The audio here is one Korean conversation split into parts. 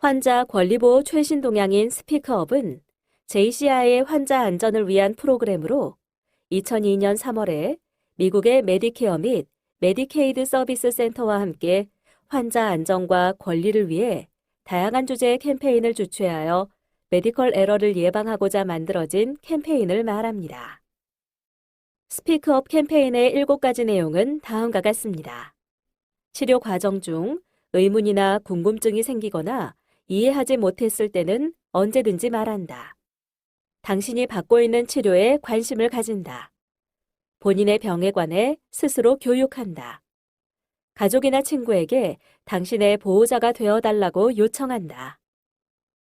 환자 권리보호 최신 동향인 스피크업은 JCI의 환자 안전을 위한 프로그램으로 2002년 3월에 미국의 메디케어 및 메디케이드 서비스 센터와 함께 환자 안전과 권리를 위해 다양한 주제의 캠페인을 주최하여 메디컬 에러를 예방하고자 만들어진 캠페인을 말합니다. 스피크업 캠페인의 7가지 내용은 다음과 같습니다. 치료 과정 중 의문이나 궁금증이 생기거나 이해하지 못했을 때는 언제든지 말한다. 당신이 받고 있는 치료에 관심을 가진다. 본인의 병에 관해 스스로 교육한다. 가족이나 친구에게 당신의 보호자가 되어달라고 요청한다.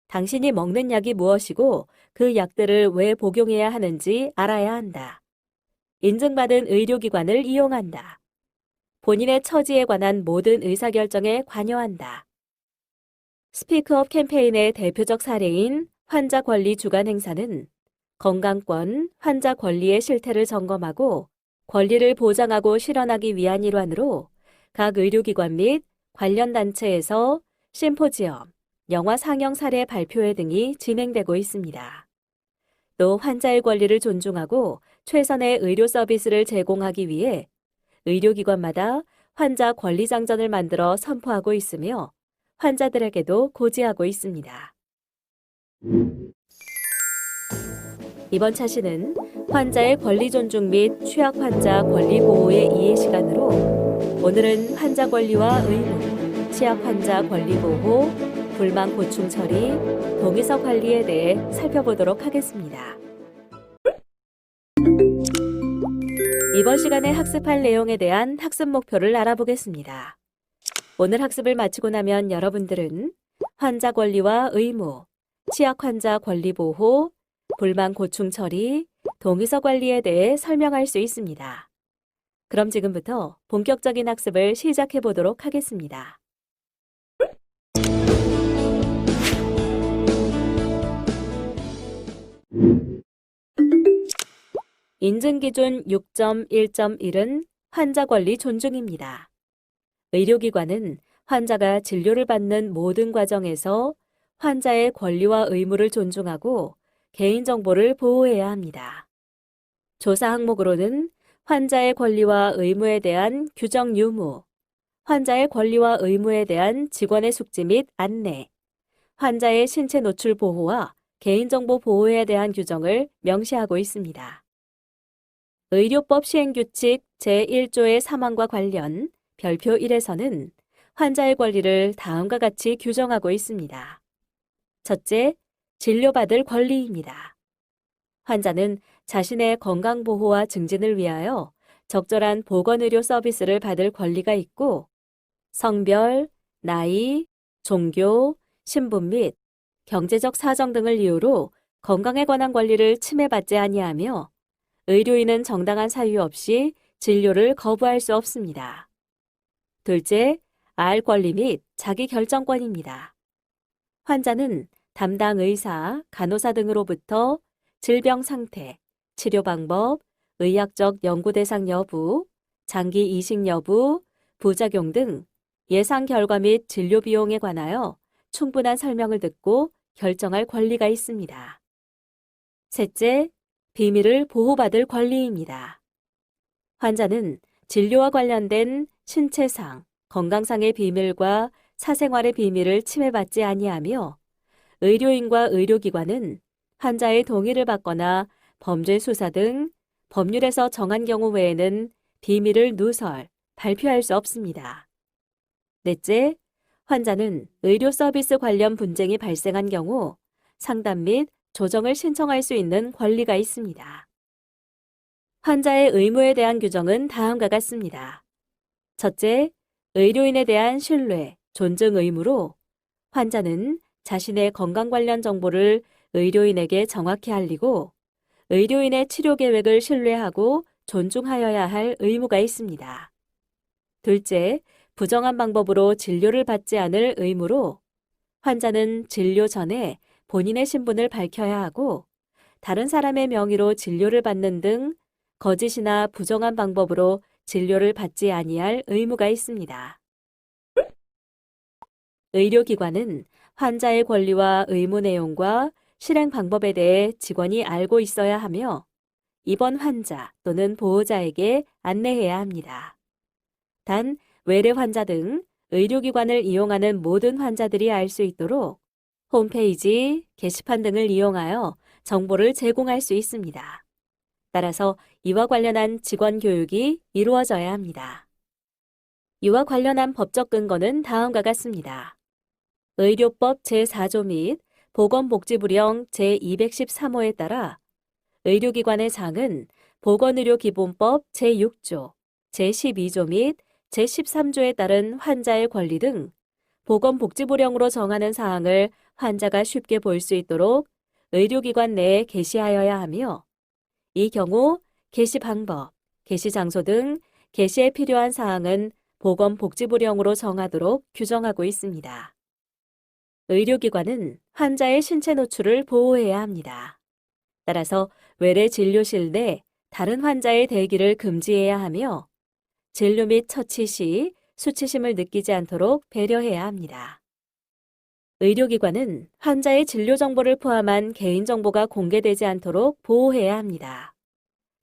당신이 먹는 약이 무엇이고 그 약들을 왜 복용해야 하는지 알아야 한다. 인증받은 의료기관을 이용한다. 본인의 처지에 관한 모든 의사결정에 관여한다. 스피크업 캠페인의 대표적 사례인 환자 권리 주간 행사는 건강권, 환자 권리의 실태를 점검하고 권리를 보장하고 실현하기 위한 일환으로 각 의료기관 및 관련 단체에서 심포지엄, 영화 상영 사례 발표회 등이 진행되고 있습니다. 또 환자의 권리를 존중하고 최선의 의료 서비스를 제공하기 위해 의료기관마다 환자 권리장전을 만들어 선포하고 있으며 환자들에게도 고지하고 있습니다. 이번 차시는 환자의 권리 존중 및 취약 환자 권리 보호의 이해 시간으로 오늘은 환자 권리와 의무, 취약 환자 권리 보호, 불만 고충 처리, 동의서 관리에 대해 살펴보도록 하겠습니다. 이번 시간에 학습할 내용에 대한 학습 목표를 알아보겠습니다. 오늘 학습을 마치고 나면 여러분들은 환자 권리와 의무, 취약 환자 권리 보호, 불만 고충 처리, 동의서 관리에 대해 설명할 수 있습니다. 그럼 지금부터 본격적인 학습을 시작해 보도록 하겠습니다. 인증기준 6.1.1은 환자 권리 존중입니다. 의료기관은 환자가 진료를 받는 모든 과정에서 환자의 권리와 의무를 존중하고 개인정보를 보호해야 합니다. 조사 항목으로는 환자의 권리와 의무에 대한 규정 유무, 환자의 권리와 의무에 대한 직원의 숙지 및 안내, 환자의 신체 노출 보호와 개인정보 보호에 대한 규정을 명시하고 있습니다. 의료법 시행규칙 제1조의 사망과 관련 별표 1에서는 환자의 권리를 다음과 같이 규정하고 있습니다. 첫째, 진료받을 권리입니다. 환자는 자신의 건강보호와 증진을 위하여 적절한 보건의료 서비스를 받을 권리가 있고 성별, 나이, 종교, 신분 및 경제적 사정 등을 이유로 건강에 관한 권리를 침해받지 아니하며 의료인은 정당한 사유 없이 진료를 거부할 수 없습니다. 둘째, 알 권리 및 자기 결정권입니다. 환자는 담당 의사, 간호사 등으로부터 질병 상태, 치료 방법, 의학적 연구 대상 여부, 장기 이식 여부, 부작용 등 예상 결과 및 진료 비용에 관하여 충분한 설명을 듣고 결정할 권리가 있습니다. 셋째, 비밀을 보호받을 권리입니다. 환자는 진료와 관련된 신체상, 건강상의 비밀과 사생활의 비밀을 침해받지 아니하며 의료인과 의료기관은 환자의 동의를 받거나 범죄 수사 등 법률에서 정한 경우 외에는 비밀을 누설, 발표할 수 없습니다. 넷째, 환자는 의료 서비스 관련 분쟁이 발생한 경우 상담 및 조정을 신청할 수 있는 권리가 있습니다. 환자의 의무에 대한 규정은 다음과 같습니다. 첫째, 의료인에 대한 신뢰, 존중 의무로 환자는 자신의 건강 관련 정보를 의료인에게 정확히 알리고 의료인의 치료 계획을 신뢰하고 존중하여야 할 의무가 있습니다. 둘째, 부정한 방법으로 진료를 받지 않을 의무로 환자는 진료 전에 본인의 신분을 밝혀야 하고 다른 사람의 명의로 진료를 받는 등 거짓이나 부정한 방법으로 진료를 받지 아니할 의무가 있습니다. 의료기관은 환자의 권리와 의무 내용과 실행 방법에 대해 직원이 알고 있어야 하며 입원 환자 또는 보호자에게 안내해야 합니다. 단, 외래 환자 등 의료기관을 이용하는 모든 환자들이 알 수 있도록 홈페이지, 게시판 등을 이용하여 정보를 제공할 수 있습니다. 따라서 이와 관련한 직원 교육이 이루어져야 합니다. 이와 관련한 법적 근거는 다음과 같습니다. 의료법 제4조 및 보건복지부령 제213호에 따라 의료기관의 장은 보건의료기본법 제6조, 제12조 및 제13조에 따른 환자의 권리 등 보건복지부령으로 정하는 사항을 환자가 쉽게 볼 수 있도록 의료기관 내에 게시하여야 하며 이 경우 게시 방법, 게시 장소 등 게시에 필요한 사항은 보건복지부령으로 정하도록 규정하고 있습니다. 의료기관은 환자의 신체 노출을 보호해야 합니다. 따라서 외래 진료실 내 다른 환자의 대기를 금지해야 하며 진료 및 처치 시 수치심을 느끼지 않도록 배려해야 합니다. 의료기관은 환자의 진료 정보를 포함한 개인정보가 공개되지 않도록 보호해야 합니다.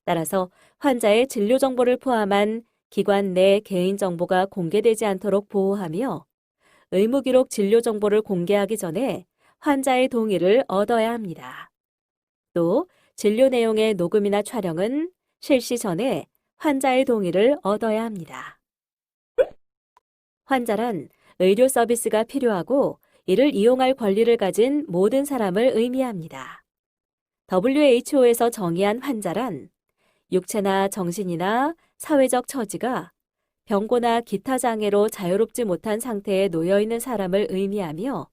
따라서 환자의 진료 정보를 포함한 기관 내 개인정보가 공개되지 않도록 보호하며 의무기록 진료 정보를 공개하기 전에 환자의 동의를 얻어야 합니다. 또 진료 내용의 녹음이나 촬영은 실시 전에 환자의 동의를 얻어야 합니다. 환자란 의료 서비스가 필요하고 이를 이용할 권리를 가진 모든 사람을 의미합니다. WHO에서 정의한 환자란 육체나 정신이나 사회적 처지가 병고나 기타 장애로 자유롭지 못한 상태에 놓여 있는 사람을 의미하며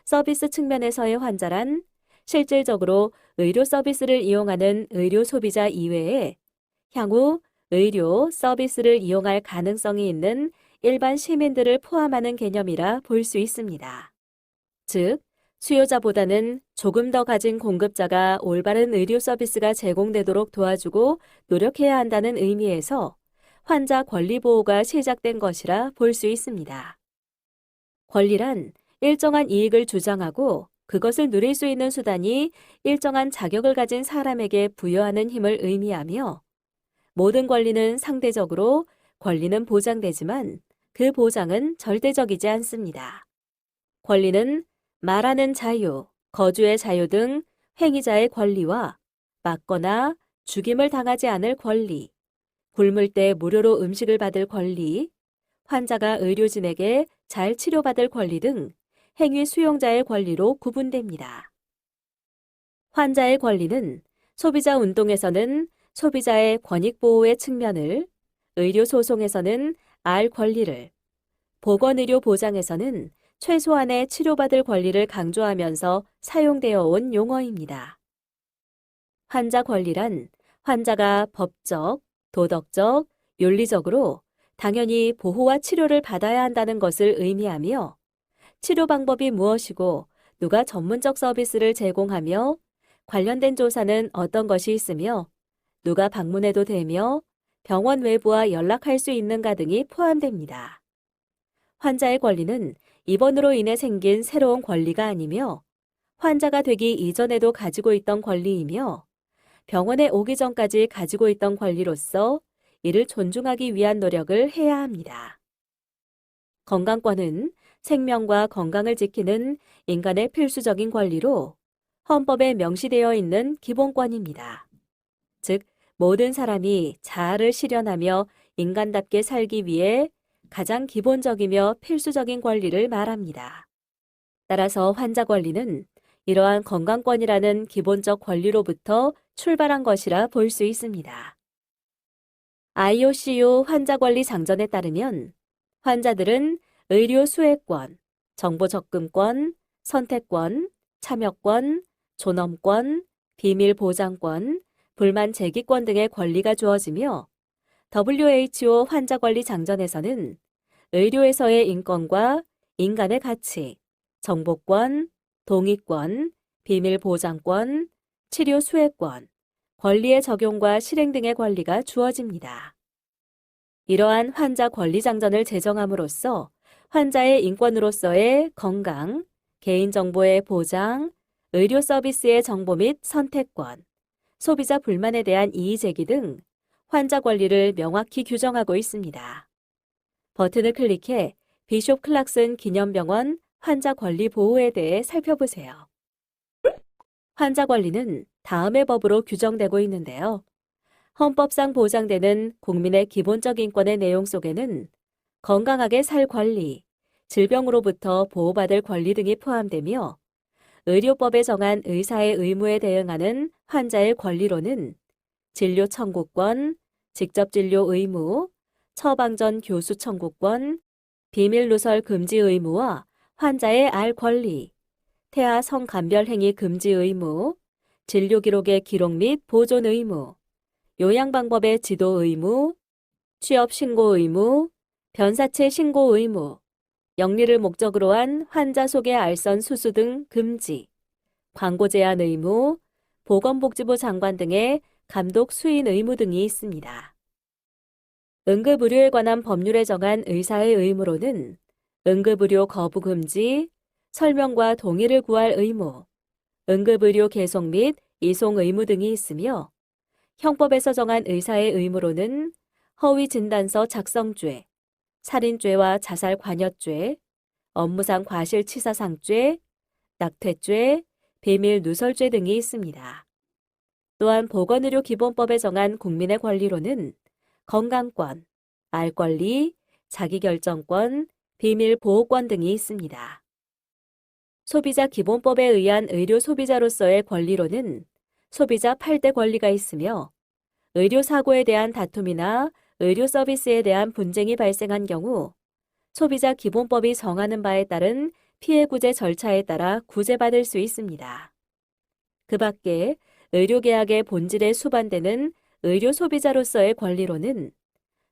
서비스 측면에서의 환자란 실질적으로 의료 서비스를 이용하는 의료 소비자 이외에 향후 의료 서비스를 이용할 가능성이 있는 일반 시민들을 포함하는 개념이라 볼 수 있습니다. 즉, 수요자보다는 조금 더 가진 공급자가 올바른 의료 서비스가 제공되도록 도와주고 노력해야 한다는 의미에서 환자 권리 보호가 시작된 것이라 볼 수 있습니다. 권리란 일정한 이익을 주장하고 그것을 누릴 수 있는 수단이 일정한 자격을 가진 사람에게 부여하는 힘을 의미하며 모든 권리는 상대적으로 권리는 보장되지만 그 보장은 절대적이지 않습니다. 권리는 말하는 자유, 거주의 자유 등 행위자의 권리와 맞거나 죽임을 당하지 않을 권리, 굶을 때 무료로 음식을 받을 권리, 환자가 의료진에게 잘 치료받을 권리 등 행위 수용자의 권리로 구분됩니다. 환자의 권리는 소비자 운동에서는 소비자의 권익 보호의 측면을, 의료 소송에서는 알 권리를, 보건의료 보장에서는 최소한의 치료받을 권리를 강조하면서 사용되어 온 용어입니다. 환자 권리란 환자가 법적, 도덕적, 윤리적으로 당연히 보호와 치료를 받아야 한다는 것을 의미하며 치료 방법이 무엇이고 누가 전문적 서비스를 제공하며 관련된 조사는 어떤 것이 있으며 누가 방문해도 되며 병원 외부와 연락할 수 있는가 등이 포함됩니다. 환자의 권리는 입원으로 인해 생긴 새로운 권리가 아니며 환자가 되기 이전에도 가지고 있던 권리이며 병원에 오기 전까지 가지고 있던 권리로서 이를 존중하기 위한 노력을 해야 합니다. 건강권은 생명과 건강을 지키는 인간의 필수적인 권리로 헌법에 명시되어 있는 기본권입니다. 즉, 모든 사람이 자아를 실현하며 인간답게 살기 위해 가장 기본적이며 필수적인 권리를 말합니다. 따라서 환자 권리는 이러한 건강권이라는 기본적 권리로부터 출발한 것이라 볼 수 있습니다. IOCU 환자권리 장전에 따르면 환자들은 의료 수혜권, 정보 접근권, 선택권, 참여권, 존엄권, 비밀 보장권, 불만 제기권 등의 권리가 주어지며 WHO 환자권리 장전에서는 의료에서의 인권과 인간의 가치, 정보권, 동의권, 비밀 보장권, 치료 수혜권, 권리의 적용과 실행 등의 권리가 주어집니다. 이러한 환자 권리 장전을 제정함으로써 환자의 인권으로서의 건강, 개인정보의 보장, 의료 서비스의 정보 및 선택권, 소비자 불만에 대한 이의 제기 등 환자 권리를 명확히 규정하고 있습니다. 버튼을 클릭해 비숍 클락슨 기념병원 환자 권리 보호에 대해 살펴보세요. 환자 권리는 다음의 법으로 규정되고 있는데요. 헌법상 보장되는 국민의 기본적 인권의 내용 속에는 건강하게 살 권리, 질병으로부터 보호받을 권리 등이 포함되며 의료법에 정한 의사의 의무에 대응하는 환자의 권리로는 진료 청구권, 직접 진료 의무, 처방 전 교수 청구권, 비밀 누설 금지 의무와 환자의 알 권리, 태아 성감별 행위 금지 의무, 진료 기록의 기록 및 보존 의무, 요양 방법의 지도 의무, 취업 신고 의무, 변사체 신고 의무, 영리를 목적으로 한 환자 소개 알선 수수 등 금지, 광고 제한 의무, 보건복지부 장관 등의 감독 수인 의무 등이 있습니다. 응급의료에 관한 법률에 정한 의사의 의무로는 응급의료 거부 금지, 설명과 동의를 구할 의무, 응급의료 계속 및 이송 의무 등이 있으며 형법에서 정한 의사의 의무로는 허위 진단서 작성죄, 살인죄와 자살 관여죄, 업무상 과실치사상죄, 낙태죄, 비밀 누설죄 등이 있습니다. 또한 보건의료기본법에 정한 국민의 권리로는 건강권, 알 권리, 자기결정권, 비밀 보호권 등이 있습니다. 소비자 기본법에 의한 의료 소비자로서의 권리로는 소비자 8대 권리가 있으며 의료 사고에 대한 다툼이나 의료 서비스에 대한 분쟁이 발생한 경우 소비자 기본법이 정하는 바에 따른 피해 구제 절차에 따라 구제받을 수 있습니다. 그 밖에 의료계약의 본질에 수반되는 의료 소비자로서의 권리로는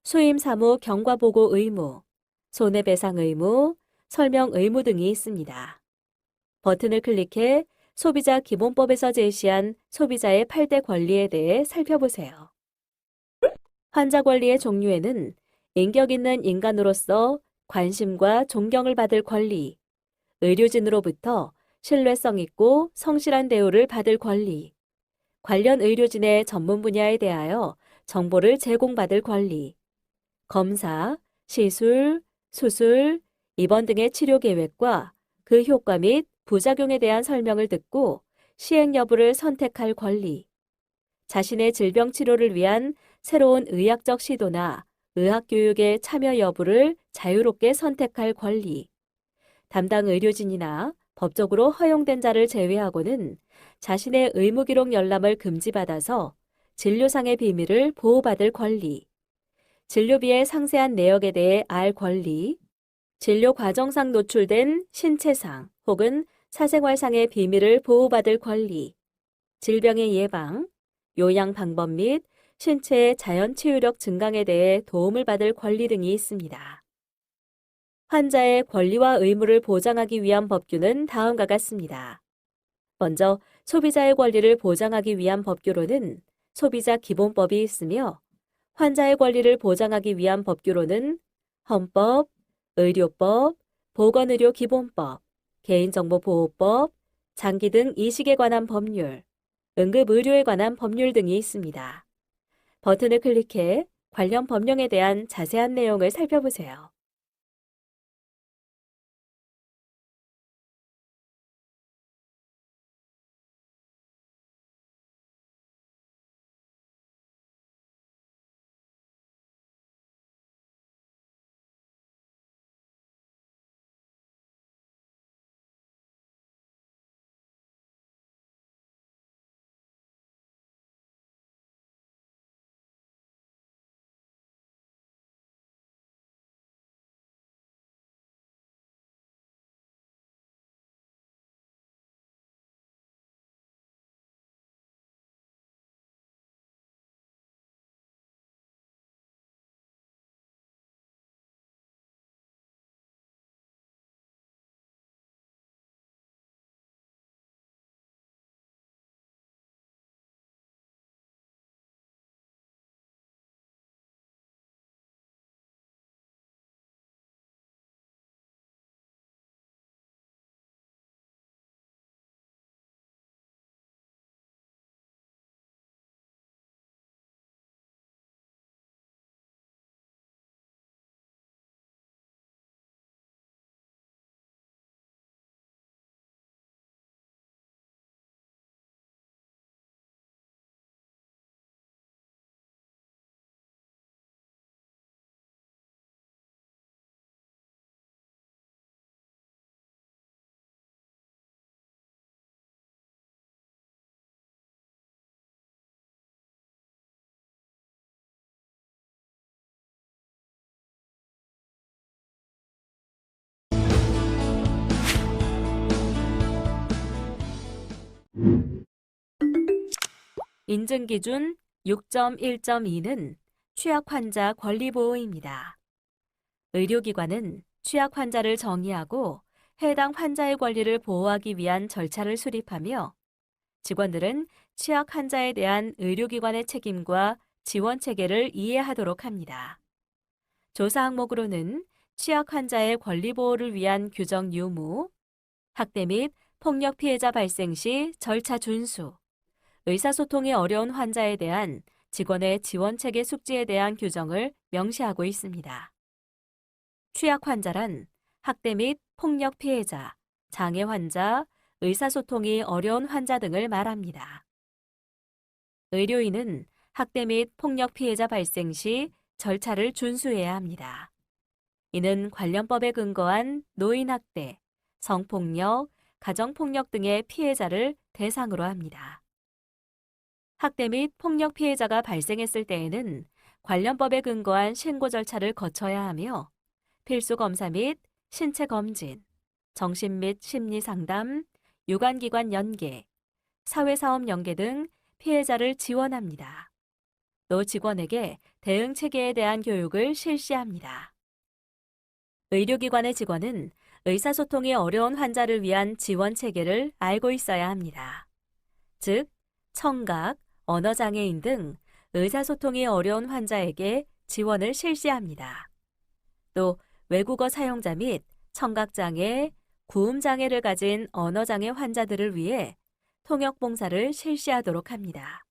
수임 사무 경과보고 의무, 손해배상 의무, 설명 의무 등이 있습니다. 버튼을 클릭해 소비자 기본법에서 제시한 소비자의 8대 권리에 대해 살펴보세요. 환자 권리의 종류에는 인격 있는 인간으로서 관심과 존경을 받을 권리, 의료진으로부터 신뢰성 있고 성실한 대우를 받을 권리, 관련 의료진의 전문 분야에 대하여 정보를 제공받을 권리, 검사, 시술, 수술, 입원 등의 치료 계획과 그 효과 및 부작용에 대한 설명을 듣고 시행 여부를 선택할 권리, 자신의 질병 치료를 위한 새로운 의학적 시도나 의학교육의 참여 여부를 자유롭게 선택할 권리, 담당 의료진이나 법적으로 허용된 자를 제외하고는 자신의 의무기록 열람을 금지받아서 진료상의 비밀을 보호받을 권리, 진료비의 상세한 내역에 대해 알 권리, 진료 과정상 노출된 신체상 혹은 사생활상의 비밀을 보호받을 권리, 질병의 예방, 요양 방법 및 신체의 자연 치유력 증강에 대해 도움을 받을 권리 등이 있습니다. 환자의 권리와 의무를 보장하기 위한 법규는 다음과 같습니다. 먼저 소비자의 권리를 보장하기 위한 법규로는 소비자 기본법이 있으며 환자의 권리를 보장하기 위한 법규로는 헌법, 의료법, 보건의료기본법, 개인정보보호법, 장기 등 이식에 관한 법률, 응급의료에 관한 법률 등이 있습니다. 버튼을 클릭해 관련 법령에 대한 자세한 내용을 살펴보세요. 인증기준 6.1.2는 취약 환자 권리 보호입니다. 의료기관은 취약 환자를 정의하고 해당 환자의 권리를 보호하기 위한 절차를 수립하며 직원들은 취약 환자에 대한 의료기관의 책임과 지원 체계를 이해하도록 합니다. 조사 항목으로는 취약 환자의 권리 보호를 위한 규정 유무, 학대 및 폭력 피해자 발생 시 절차 준수, 의사소통이 어려운 환자에 대한 직원의 지원 체계 숙지에 대한 규정을 명시하고 있습니다. 취약 환자란 학대 및 폭력 피해자, 장애 환자, 의사소통이 어려운 환자 등을 말합니다. 의료인은 학대 및 폭력 피해자 발생 시 절차를 준수해야 합니다. 이는 관련법에 근거한 노인학대, 성폭력, 가정폭력 등의 피해자를 대상으로 합니다. 학대 및 폭력 피해자가 발생했을 때에는 관련법에 근거한 신고 절차를 거쳐야 하며 필수 검사 및 신체 검진, 정신 및 심리 상담, 유관기관 연계, 사회사업 연계 등 피해자를 지원합니다. 또 직원에게 대응 체계에 대한 교육을 실시합니다. 의료기관의 직원은 의사소통이 어려운 환자를 위한 지원 체계를 알고 있어야 합니다. 즉, 청각, 언어장애인 등 의사소통이 어려운 환자에게 지원을 실시합니다. 또 외국어 사용자 및 청각장애, 구음장애를 가진 언어장애 환자들을 위해 통역봉사를 실시하도록 합니다.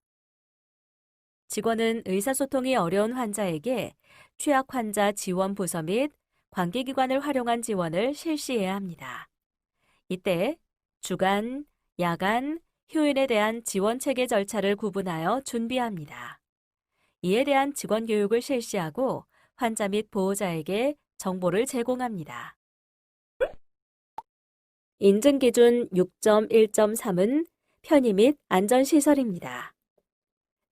직원은 의사소통이 어려운 환자에게 취약 환자 지원 부서 및 관계기관을 활용한 지원을 실시해야 합니다. 이때 주간, 야간, 휴일에 대한 지원 체계 절차를 구분하여 준비합니다. 이에 대한 직원 교육을 실시하고 환자 및 보호자에게 정보를 제공합니다. 인증기준 6.1.3은 편의 및 안전시설입니다.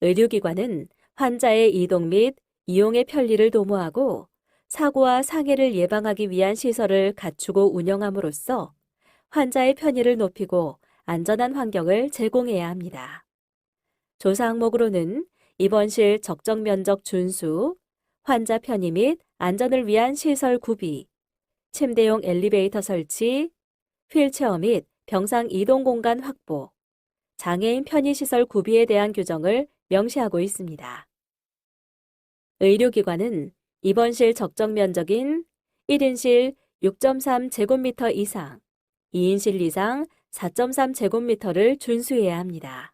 의료기관은 환자의 이동 및 이용의 편리를 도모하고 사고와 상해를 예방하기 위한 시설을 갖추고 운영함으로써 환자의 편의를 높이고 안전한 환경을 제공해야 합니다. 조사 항목으로는 입원실 적정 면적 준수, 환자 편의 및 안전을 위한 시설 구비, 침대용 엘리베이터 설치, 휠체어 및 병상 이동 공간 확보, 장애인 편의시설 구비에 대한 규정을 명시하고 있습니다. 의료기관은 입원실 적정 면적인 1인실 6.3제곱미터 이상, 2인실 이상 4.3제곱미터를 준수해야 합니다.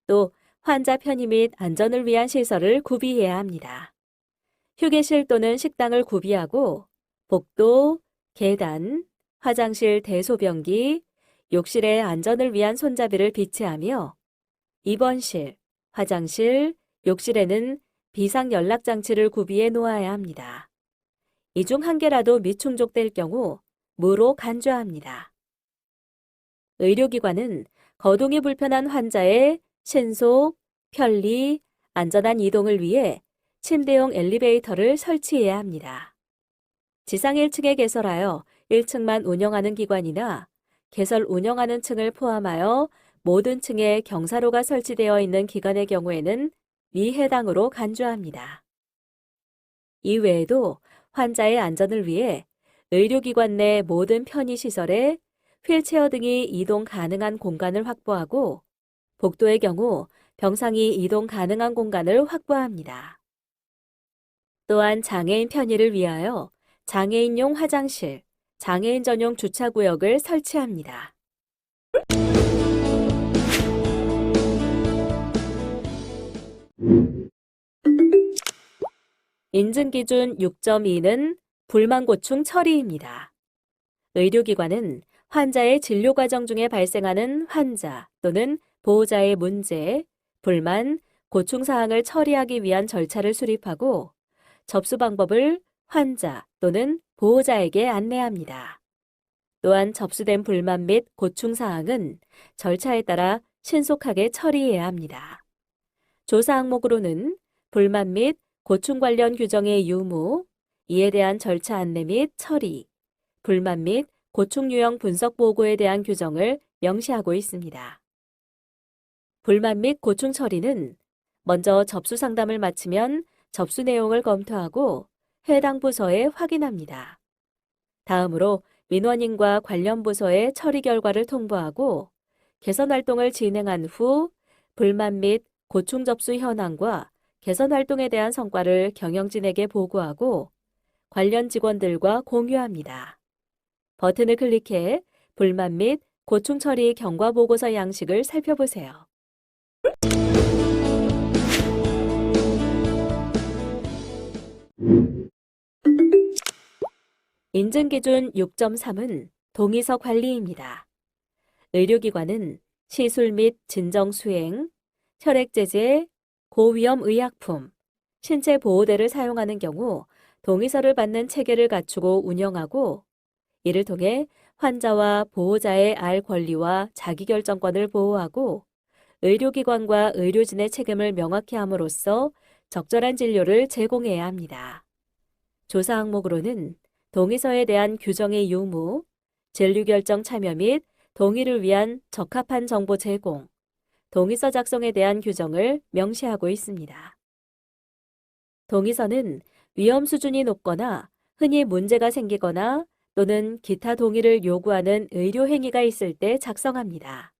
또 환자 편의 및 안전을 위한 시설을 구비해야 합니다. 휴게실 또는 식당을 구비하고 복도, 계단, 화장실 대소변기, 욕실의 안전을 위한 손잡이를 비치하며 입원실, 화장실, 욕실에는 비상연락장치를 구비해 놓아야 합니다. 이 중 한 개라도 미충족될 경우 무로 간주합니다. 의료기관은 거동이 불편한 환자의 신속, 편리, 안전한 이동을 위해 침대용 엘리베이터를 설치해야 합니다. 지상 1층에 개설하여 1층만 운영하는 기관이나 개설 운영하는 층을 포함하여 모든 층에 경사로가 설치되어 있는 기관의 경우에는 위 해당으로 간주합니다. 이외에도 환자의 안전을 위해 의료기관 내 모든 편의시설에 휠체어 등이 이동 가능한 공간을 확보하고 복도의 경우 병상이 이동 가능한 공간을 확보합니다. 또한 장애인 편의를 위하여 장애인용 화장실, 장애인 전용 주차구역을 설치합니다. 인증기준 6.2는 불만고충 처리입니다. 의료기관은 환자의 진료 과정 중에 발생하는 환자 또는 보호자의 문제, 불만, 고충사항을 처리하기 위한 절차를 수립하고 접수 방법을 환자 또는 보호자에게 안내합니다. 또한 접수된 불만 및 고충사항은 절차에 따라 신속하게 처리해야 합니다. 조사 항목으로는 불만 및 고충 관련 규정의 유무, 이에 대한 절차 안내 및 처리, 불만 및 고충 유형 분석 보고에 대한 규정을 명시하고 있습니다. 불만 및 고충 처리는 먼저 접수 상담을 마치면 접수 내용을 검토하고 해당 부서에 확인합니다. 다음으로 민원인과 관련 부서에 처리 결과를 통보하고 개선 활동을 진행한 후 불만 및 고충 접수 현황과 개선 활동에 대한 성과를 경영진에게 보고하고 관련 직원들과 공유합니다. 버튼을 클릭해 불만 및 고충 처리 경과 보고서 양식을 살펴보세요. 인증기준 6.3은 동의서 관리입니다. 의료기관은 시술 및 진정 수행, 혈액제제, 고위험 의약품, 신체 보호대를 사용하는 경우 동의서를 받는 체계를 갖추고 운영하고 이를 통해 환자와 보호자의 알 권리와 자기결정권을 보호하고 의료기관과 의료진의 책임을 명확히 함으로써 적절한 진료를 제공해야 합니다. 조사 항목으로는 동의서에 대한 규정의 유무, 진료결정 참여 및 동의를 위한 적합한 정보 제공, 동의서 작성에 대한 규정을 명시하고 있습니다. 동의서는 위험 수준이 높거나 흔히 문제가 생기거나 또는 기타 동의를 요구하는 의료 행위가 있을 때 작성합니다.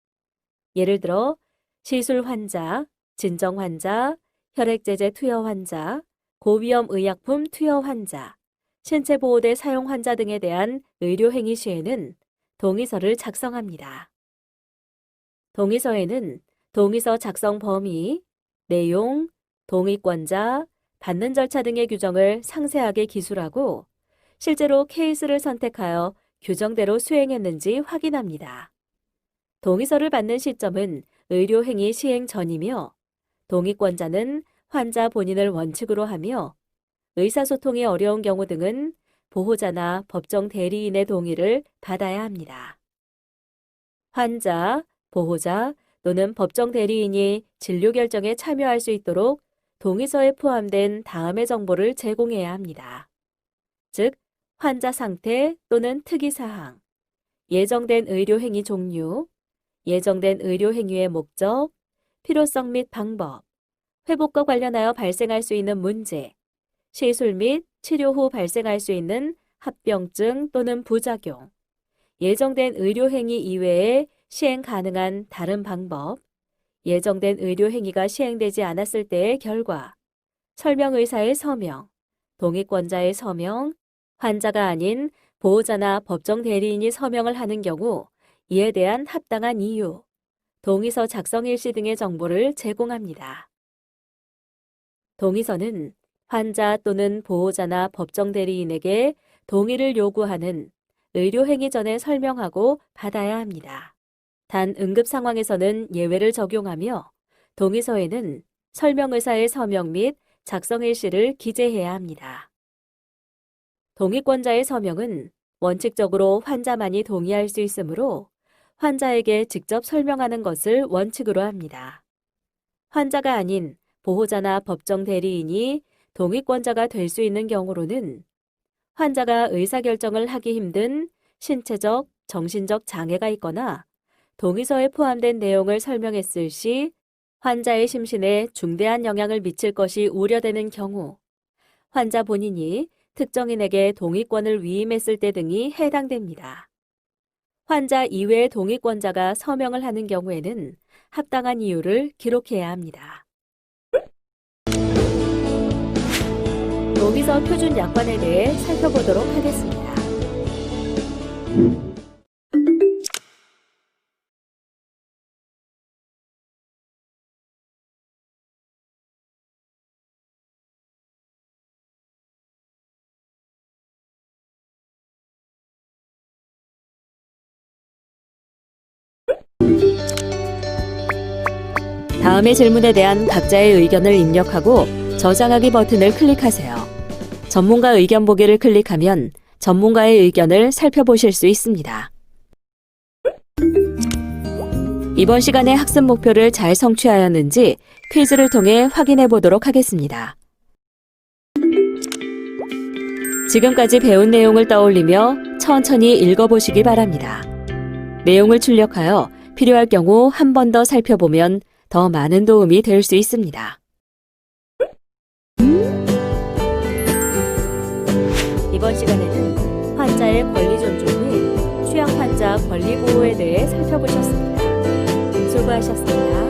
예를 들어 시술 환자, 진정 환자, 혈액제제 투여 환자, 고위험 의약품 투여 환자, 신체 보호대 사용 환자 등에 대한 의료 행위 시에는 동의서를 작성합니다. 동의서에는 동의서 작성 범위, 내용, 동의권자, 받는 절차 등의 규정을 상세하게 기술하고 실제로 케이스를 선택하여 규정대로 수행했는지 확인합니다. 동의서를 받는 시점은 의료행위 시행 전이며 동의권자는 환자 본인을 원칙으로 하며 의사소통이 어려운 경우 등은 보호자나 법정 대리인의 동의를 받아야 합니다. 환자, 보호자 또는 법정 대리인이 진료 결정에 참여할 수 있도록 동의서에 포함된 다음의 정보를 제공해야 합니다. 즉, 환자 상태 또는 특이사항, 예정된 의료행위 종류, 예정된 의료행위의 목적, 필요성 및 방법, 회복과 관련하여 발생할 수 있는 문제, 시술 및 치료 후 발생할 수 있는 합병증 또는 부작용, 예정된 의료행위 이외에 시행 가능한 다른 방법, 예정된 의료행위가 시행되지 않았을 때의 결과, 설명의사의 서명, 동의권자의 서명, 환자가 아닌 보호자나 법정 대리인이 서명을 하는 경우 이에 대한 합당한 이유, 동의서 작성 일시 등의 정보를 제공합니다. 동의서는 환자 또는 보호자나 법정 대리인에게 동의를 요구하는 의료행위 전에 설명하고 받아야 합니다. 단 응급 상황에서는 예외를 적용하며 동의서에는 설명의사의 서명 및 작성 일시를 기재해야 합니다. 동의권자의 서명은 원칙적으로 환자만이 동의할 수 있으므로 환자에게 직접 설명하는 것을 원칙으로 합니다. 환자가 아닌 보호자나 법정 대리인이 동의권자가 될 수 있는 경우로는 환자가 의사결정을 하기 힘든 신체적, 정신적 장애가 있거나 동의서에 포함된 내용을 설명했을 시 환자의 심신에 중대한 영향을 미칠 것이 우려되는 경우, 환자 본인이 특정인에게 동의권을 위임했을 때 등이 해당됩니다. 환자 이외의 동의권자가 서명을 하는 경우에는 합당한 이유를 기록해야 합니다. 동의서 표준 약관에 대해 살펴보도록 하겠습니다. 다음의 질문에 대한 각자의 의견을 입력하고 저장하기 버튼을 클릭하세요. 전문가 의견 보기를 클릭하면 전문가의 의견을 살펴보실 수 있습니다. 이번 시간의 학습 목표를 잘 성취하였는지 퀴즈를 통해 확인해 보도록 하겠습니다. 지금까지 배운 내용을 떠올리며 천천히 읽어보시기 바랍니다. 내용을 출력하여 필요할 경우 한 번 더 살펴보면 더 많은 도움이 될 수 있습니다. 이번 시간에는 환자의 권리 존중 및 취약 환자 권리 보호에 대해 살펴보셨습니다. 수고하셨습니다.